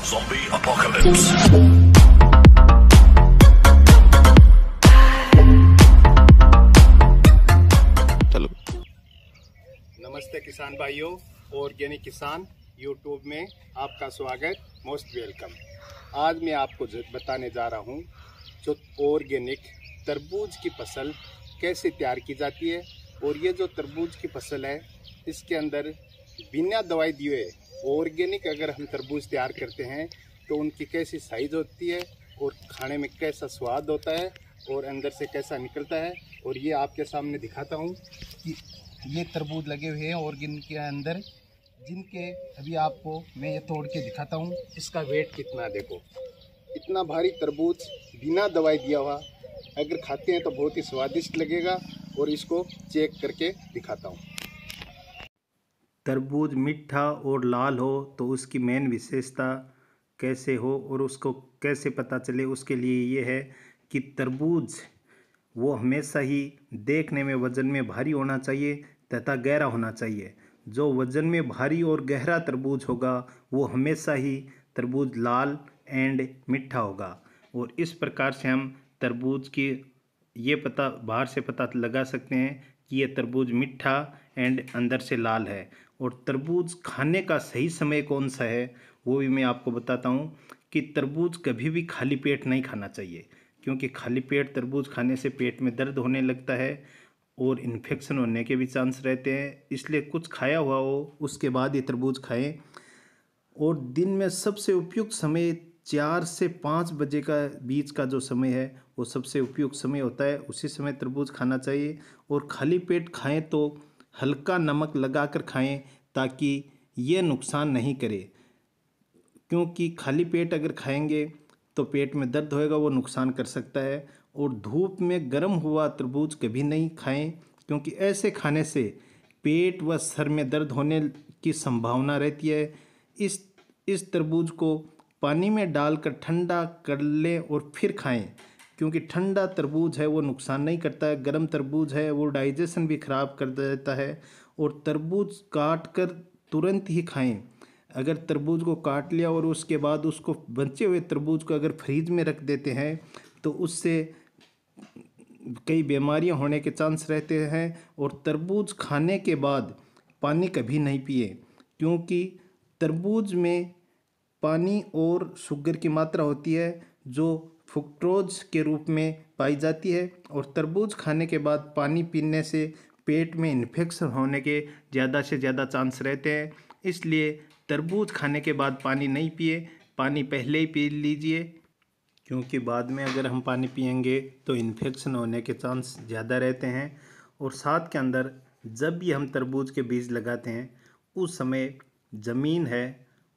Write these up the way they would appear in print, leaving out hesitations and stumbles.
Zombie apocalypse. चलो। नमस्ते किसान भाइयों, ऑर्गेनिक किसान यूट्यूब में आपका स्वागत, मोस्ट वेलकम। आज मैं आपको बताने जा रहा हूँ जो ऑर्गेनिक तरबूज की फसल कैसे तैयार की जाती है। और ये जो तरबूज की फसल है इसके अंदर बिना दवाई दिए ऑर्गेनिक अगर हम तरबूज तैयार करते हैं तो उनकी कैसी साइज होती है और खाने में कैसा स्वाद होता है और अंदर से कैसा निकलता है। और ये आपके सामने दिखाता हूँ कि ये तरबूज लगे हुए हैं ऑर्गेनिक के अंदर, जिनके अभी आपको मैं ये तोड़ के दिखाता हूँ। इसका वेट कितना देखो, इतना भारी तरबूज बिना दवाई दिया हुआ, अगर खाते हैं तो बहुत ही स्वादिष्ट लगेगा। और इसको चेक करके दिखाता हूँ। तरबूज मीठा और लाल हो तो उसकी मेन विशेषता कैसे हो और उसको कैसे पता चले, उसके लिए ये है कि तरबूज वो हमेशा ही देखने में वज़न में भारी होना चाहिए तथा गहरा होना चाहिए। जो वज़न में भारी और गहरा तरबूज होगा वो हमेशा ही तरबूज लाल एंड मीठा होगा। और इस प्रकार से हम तरबूज की ये पता बाहर से पता लगा सकते हैं कि ये तरबूज मीठा एंड अंदर से लाल है। और तरबूज खाने का सही समय कौन सा है वो भी मैं आपको बताता हूँ कि तरबूज कभी भी खाली पेट नहीं खाना चाहिए, क्योंकि खाली पेट तरबूज खाने से पेट में दर्द होने लगता है और इन्फेक्शन होने के भी चांस रहते हैं। इसलिए कुछ खाया हुआ हो उसके बाद ये तरबूज खाएं। और दिन में सबसे उपयुक्त समय 4 से 5 बजे का बीच का जो समय है वो सबसे उपयुक्त समय होता है, उसी समय तरबूज खाना चाहिए। और खाली पेट खाएं तो हल्का नमक लगाकर खाएं ताकि ये नुकसान नहीं करे, क्योंकि खाली पेट अगर खाएंगे तो पेट में दर्द होएगा, वो नुकसान कर सकता है। और धूप में गर्म हुआ तरबूज कभी नहीं खाएं, क्योंकि ऐसे खाने से पेट व सर में दर्द होने की संभावना रहती है। इस तरबूज को पानी में डालकर ठंडा कर लें और फिर खाएं, क्योंकि ठंडा तरबूज है वो नुकसान नहीं करता है। गर्म तरबूज है वो डाइजेशन भी ख़राब कर देता है। और तरबूज काट कर तुरंत ही खाएं। अगर तरबूज को काट लिया और उसके बाद उसको बचे हुए तरबूज को अगर फ्रीज में रख देते हैं तो उससे कई बीमारियां होने के चांस रहते हैं। और तरबूज खाने के बाद पानी कभी नहीं पिए, क्योंकि तरबूज में पानी और शुगर की मात्रा होती है जो फ्रुक्टोज के रूप में पाई जाती है। और तरबूज खाने के बाद पानी पीने से पेट में इन्फेक्शन होने के ज़्यादा से ज़्यादा चांस रहते हैं। इसलिए तरबूज खाने के बाद पानी नहीं पिए, पानी पहले ही पी लीजिए, क्योंकि बाद में अगर हम पानी पिएंगे तो इन्फेक्शन होने के चांस ज़्यादा रहते हैं। और साथ के अंदर जब भी हम तरबूज के बीज लगाते हैं उस समय ज़मीन है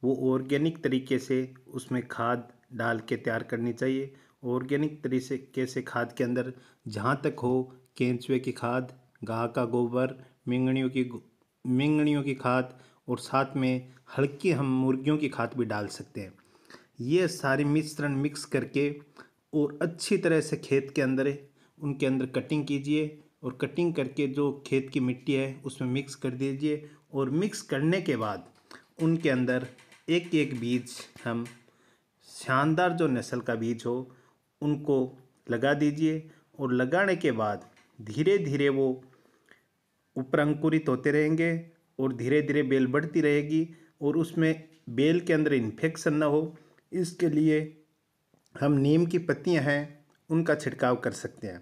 वो ऑर्गेनिक तरीके से उसमें खाद डाल के तैयार करनी चाहिए। ऑर्गेनिक तरीके से खाद के अंदर जहाँ तक हो केंचुए की खाद, गाय का गोबर, मिंगनियों की खाद और साथ में हल्की हम मुर्गियों की खाद भी डाल सकते हैं। ये सारे मिश्रण मिक्स करके और अच्छी तरह से खेत के अंदर उनके अंदर कटिंग कीजिए। और कटिंग करके जो खेत की मिट्टी है उसमें मिक्स कर दीजिए। और मिक्स करने के बाद उनके अंदर एक एक बीज हम शानदार जो नस्ल का बीज हो उनको लगा दीजिए। और लगाने के बाद धीरे धीरे वो ऊपर अंकुरित होते रहेंगे और धीरे धीरे बेल बढ़ती रहेगी। और उसमें बेल के अंदर इन्फेक्शन ना हो इसके लिए हम नीम की पत्तियां हैं उनका छिड़काव कर सकते हैं।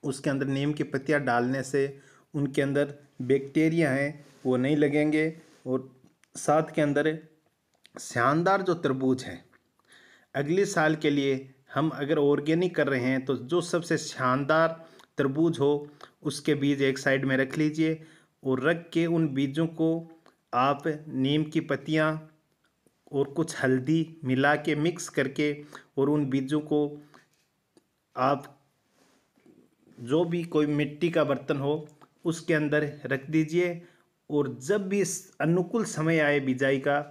उसके अंदर नीम की पत्तियां डालने से उनके अंदर बैक्टीरिया हैं वो नहीं लगेंगे। और साथ के अंदर शानदार जो तरबूज है अगले साल के लिए हम अगर ऑर्गेनिक कर रहे हैं तो जो सबसे शानदार तरबूज हो उसके बीज एक साइड में रख लीजिए। और रख के उन बीजों को आप नीम की पत्तियां और कुछ हल्दी मिला के मिक्स करके और उन बीजों को आप जो भी कोई मिट्टी का बर्तन हो उसके अंदर रख दीजिए। और जब भी अनुकूल समय आए बिजाई का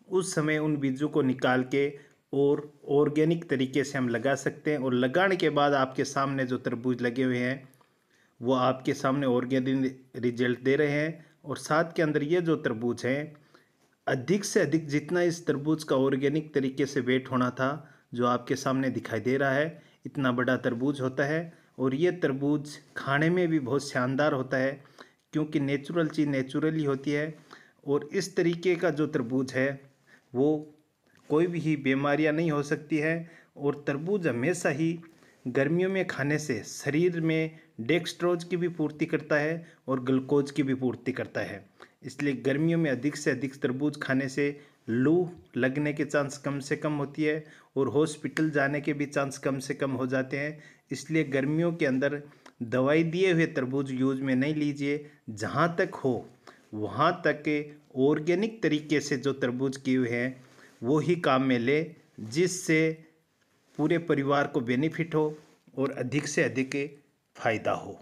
उस समय उन बीजों को निकाल के और ऑर्गेनिक तरीके से हम लगा सकते हैं। और लगाने के बाद आपके सामने जो तरबूज लगे हुए हैं वो आपके सामने ऑर्गेनिक रिजल्ट दे रहे हैं। और साथ के अंदर ये जो तरबूज हैं अधिक से अधिक जितना इस तरबूज का ऑर्गेनिक तरीके से वेट होना था, जो आपके सामने दिखाई दे रहा है, इतना बड़ा तरबूज होता है। और ये तरबूज खाने में भी बहुत शानदार होता है, क्योंकि नेचुरल चीज़ नेचुरली होती है। और इस तरीके का जो तरबूज है वो कोई भी बीमारियां नहीं हो सकती है। और तरबूज हमेशा ही गर्मियों में खाने से शरीर में डेक्स्ट्रोज की भी पूर्ति करता है और ग्लूकोज की भी पूर्ति करता है। इसलिए गर्मियों में अधिक से अधिक तरबूज खाने से लू लगने के चांस कम से कम होती है और हॉस्पिटल जाने के भी चांस कम से कम हो जाते हैं। इसलिए गर्मियों के अंदर दवाई दिए हुए तरबूज यूज में नहीं लीजिए। जहाँ तक हो वहाँ तक के ऑर्गेनिक तरीके से जो तरबूज किए हुए हैं वो ही काम में ले, जिससे पूरे परिवार को बेनिफिट हो और अधिक से अधिक फ़ायदा हो।